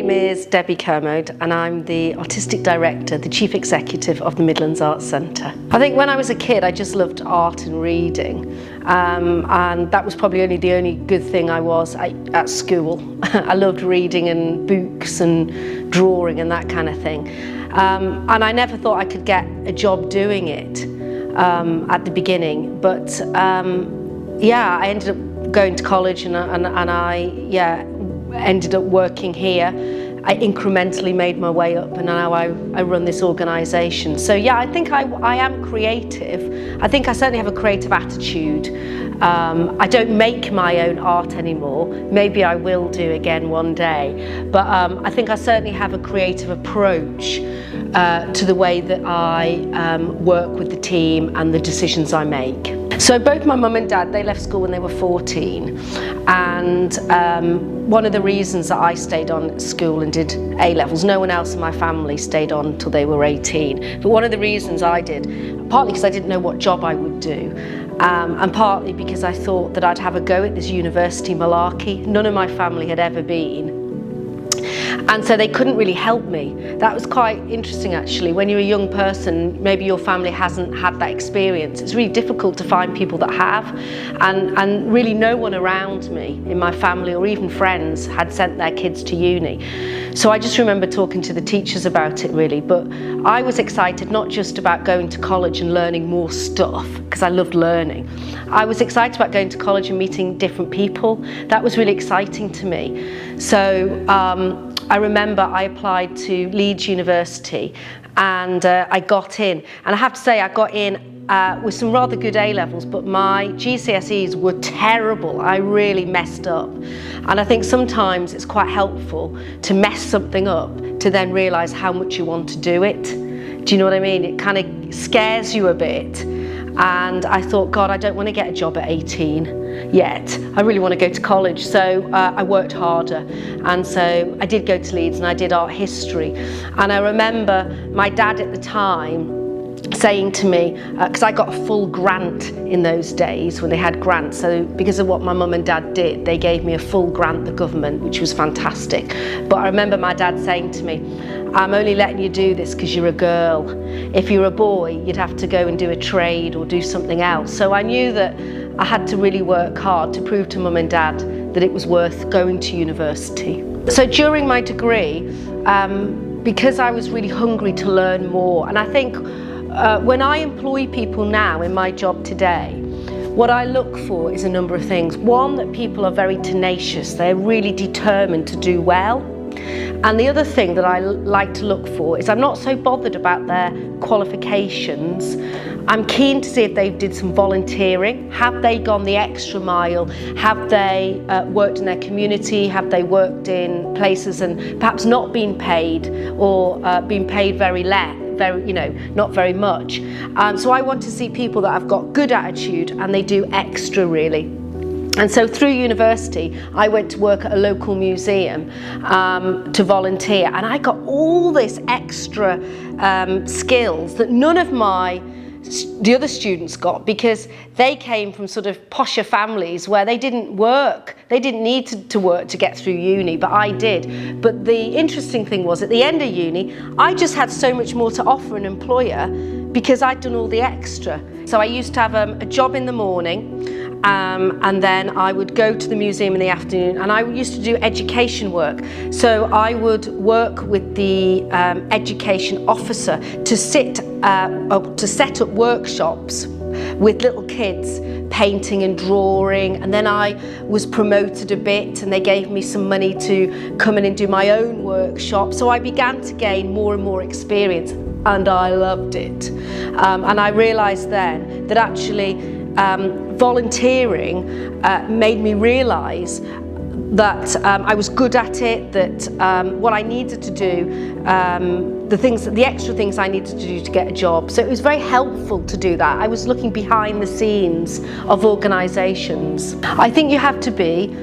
name is Debbie Kermode and I'm the Artistic Director, the Chief Executive of the Midlands Arts Centre. I think when I was a kid I just loved art and reading, and that was probably the only good thing I was at school. I loved reading and books and drawing and that kind of thing, and I never thought I could get a job doing it at the beginning, but yeah, I ended up going to college and I ended up working here. I incrementally made my way up and now I run this organisation. So yeah, I think I am creative. I think I certainly have a creative attitude. I don't make my own art anymore. Maybe I will do again one day. But I think I certainly have a creative approach to the way that I work with the team and the decisions I make. So both my mum and dad, they left school when they were 14, and one of the reasons that I stayed on at school and did A-levels, no one else in my family stayed on until they were 18, but one of the reasons I did, partly because I didn't know what job I would do, and partly because I thought that I'd have a go at this university malarkey. None of my family had ever been. And so they couldn't really help me. That was quite interesting actually. When you're a young person, maybe your family hasn't had that experience. It's really difficult to find people that have, and really no one around me in my family or even friends had sent their kids to uni. So I just remember talking to the teachers about it really, but I was excited not just about going to college and learning more stuff, because I loved learning. I was excited about going to college and meeting different people. That was really exciting to me. So I remember I applied to Leeds University and I got in. And I have to say I got in with some rather good A-levels, but my GCSEs were terrible. I really messed up. And I think sometimes it's quite helpful to mess something up to then realise how much you want to do it. Do you know what I mean? It kind of scares you a bit. And I thought, God, I don't want to get a job at 18 yet. I really want to go to college. So I worked harder. And so I did go to Leeds and I did art history. And I remember my dad at the time saying to me, because I got a full grant in those days when they had grants, so because of what my mum and dad did, they gave me a full grant, the government, which was fantastic. But I remember my dad saying to me, I'm only letting you do this because you're a girl. If you're a boy, you'd have to go and do a trade or do something else. So I knew that I had to really work hard to prove to mum and dad that it was worth going to university. So during my degree, because I was really hungry to learn more, and I think when I employ people now in my job today, what I look for is a number of things. One, that people are very tenacious, they're really determined to do well. And the other thing that I like to look for is I'm not so bothered about their qualifications. I'm keen to see if they did some volunteering. Have they gone the extra mile? Have they worked in their community? Have they worked in places and perhaps not been paid, or been paid very less? Not very much. So I want to see people that have got good attitude and they do extra really. And so through university, I went to work at a local museum to volunteer, and I got all this extra skills that none of the other students got, because they came from sort of posher families where they didn't work. They didn't need to work to get through uni, but I did. But the interesting thing was, at the end of uni, I just had so much more to offer an employer because I'd done all the extra. So I used to have a job in the morning, and then I would go to the museum in the afternoon, and I used to do education work. So I would work with the education officer to set up workshops with little kids, painting and drawing, and then I was promoted a bit and they gave me some money to come in and do my own workshop. So I began to gain more and more experience, and I loved it. And I realised then that actually volunteering made me realise that I was good at it, that what I needed to do, the extra things I needed to do to get a job. So it was very helpful to do that. I was looking behind the scenes of organisations. I think you have to be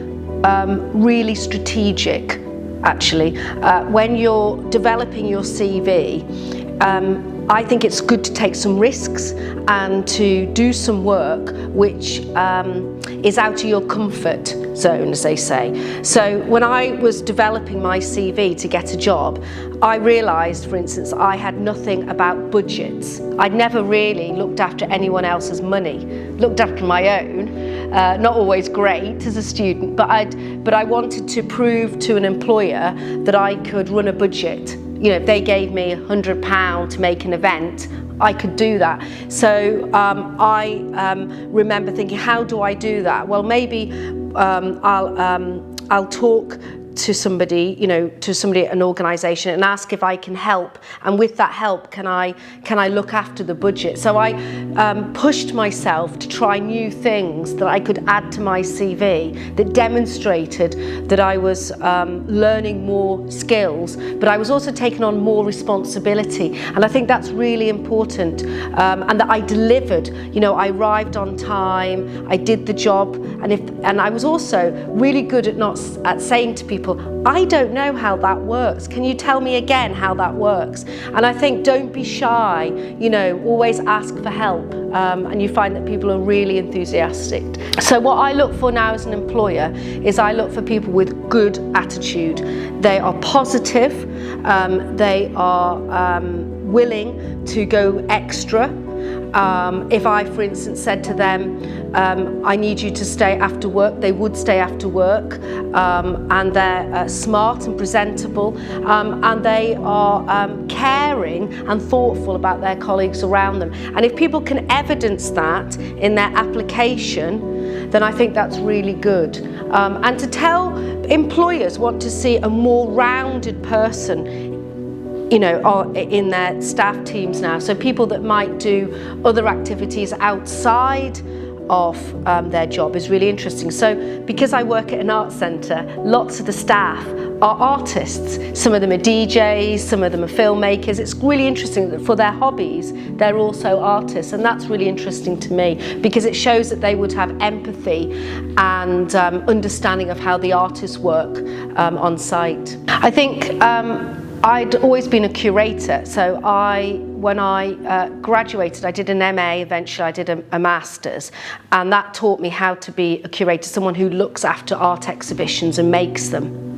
really strategic, actually. When you're developing your CV, I think it's good to take some risks and to do some work which is out of your comfort zone, as they say. So when I was developing my CV to get a job, I realised, for instance, I had nothing about budgets. I'd never really looked after anyone else's money, looked after my own. Not always great as a student, but I wanted to prove to an employer that I could run a budget. You know, if they gave me £100 to make an event, I could do that. So I remember thinking, how do I do that? Well, maybe I'll talk to somebody, at an organisation and ask if I can help, and with that help can I look after the budget. So I pushed myself to try new things that I could add to my CV that demonstrated that I was learning more skills, but I was also taking on more responsibility, and I think that's really important, and that I delivered. I arrived on time, I did the job, and I was also really good at saying to people, I don't know how that works. Can you tell me again how that works? And I think don't be shy, always ask for help, and you find that people are really enthusiastic. So what I look for now as an employer is I look for people with good attitude. They are positive, they are willing to go extra. If I, for instance, said to them, I need you to stay after work, they would stay after work, and they're smart and presentable, and they are caring and thoughtful about their colleagues around them. And if people can evidence that in their application, then I think that's really good. And to tell employers want to see a more rounded person in their staff teams now. So people that might do other activities outside of their job is really interesting. So because I work at an arts centre, lots of the staff are artists. Some of them are DJs, some of them are filmmakers. It's really interesting that for their hobbies, they're also artists, and that's really interesting to me because it shows that they would have empathy and understanding of how the artists work on site. I think I'd always been a curator, so when I graduated, I did an MA, eventually I did a master's, and that taught me how to be a curator, someone who looks after art exhibitions and makes them.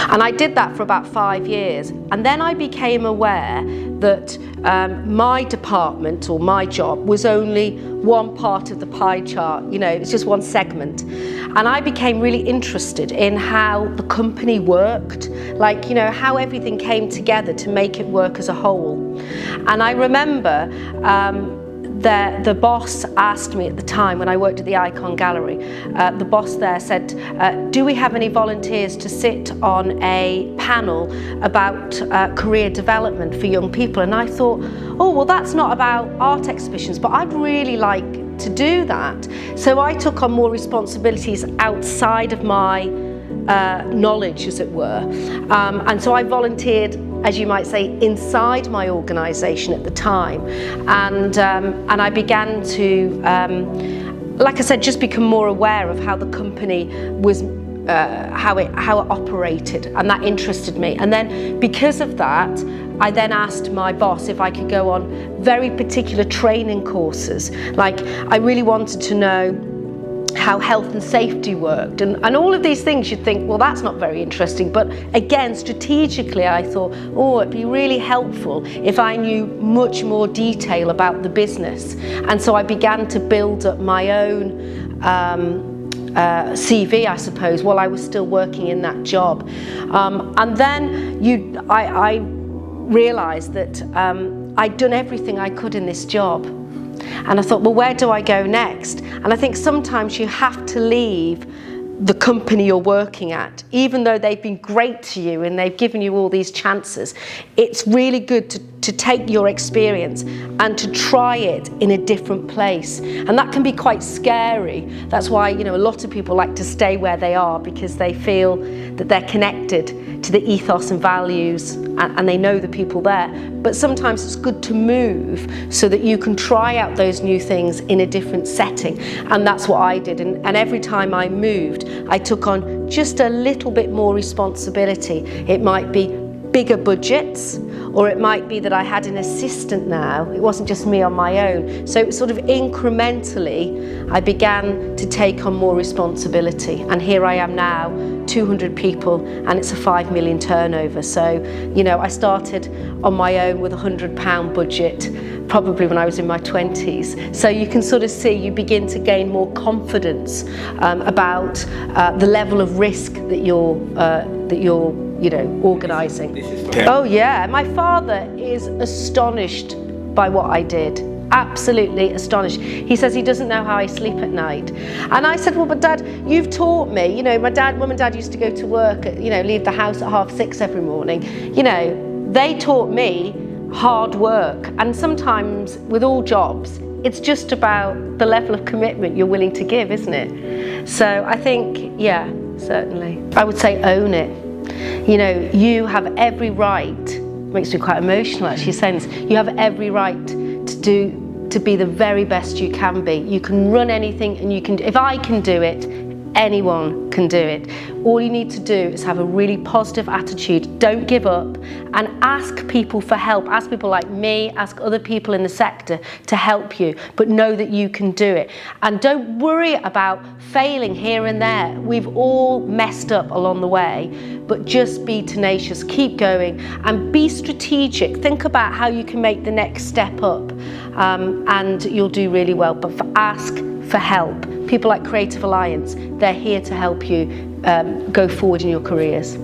And I did that for about 5 years, and then I became aware that my department or my job was only one part of the pie chart, it's just one segment. And I became really interested in how the company worked, how everything came together to make it work as a whole. And I remember the boss asked me at the time, when I worked at the Icon Gallery, the boss there said, do we have any volunteers to sit on a panel about career development for young people? And I thought, oh, well, that's not about art exhibitions, but I'd really like to do that. So I took on more responsibilities outside of my knowledge, as it were. And so I volunteered, as you might say, inside my organisation at the time, and I began to, like I said, just become more aware of how the company was, how it operated, and that interested me. And then because of that, I then asked my boss if I could go on very particular training courses. I really wanted to know how health and safety worked, and all of these things you'd think, well, that's not very interesting, but again, strategically I thought, oh, it'd be really helpful if I knew much more detail about the business. And so I began to build up my own CV, I suppose, while I was still working in that job. And then I realised that I'd done everything I could in this job. And I thought, well, where do I go next? And I think sometimes you have to leave the company you're working at, even though they've been great to you and they've given you all these chances. It's really good to take your experience and to try it in a different place. And that can be quite scary. That's why, a lot of people like to stay where they are, because they feel that they're connected to the ethos and values, and they know the people there. But sometimes it's good to move so that you can try out those new things in a different setting. And that's what I did. And every time I moved, I took on just a little bit more responsibility. It might be bigger budgets, or it might be that I had an assistant now. It wasn't just me on my own. So it was sort of incrementally, I began to take on more responsibility. And here I am now, 200 people, and it's a 5 million turnover. So, you know, I started on my own with a £100 budget, probably when I was in my 20s. So you can sort of see, you begin to gain more confidence about the level of risk that you're you know, organising. Oh yeah, my father is astonished by what I did. Absolutely astonished. He says he doesn't know how I sleep at night. And I said, well, but Dad, you've taught me. You know, Mum and Dad used to go to work, you know, leave the house at 6:30 every morning. You know, they taught me hard work. And sometimes with all jobs, it's just about the level of commitment you're willing to give, isn't it? So I think, yeah, certainly. I would say own it. You know, you have every right, makes me quite emotional actually saying this, you have every right to be the very best you can be. You can run anything, and you can, if I can do it, anyone can do it. All you need to do is have a really positive attitude, don't give up, and ask people for help. Ask people like me, ask other people in the sector to help you, but know that you can do it. And don't worry about failing here and there. We've all messed up along the way, but just be tenacious, keep going, and be strategic. Think about how you can make the next step up, and you'll do really well. But ask for help. People like Creative Alliance, they're here to help you go forward in your careers.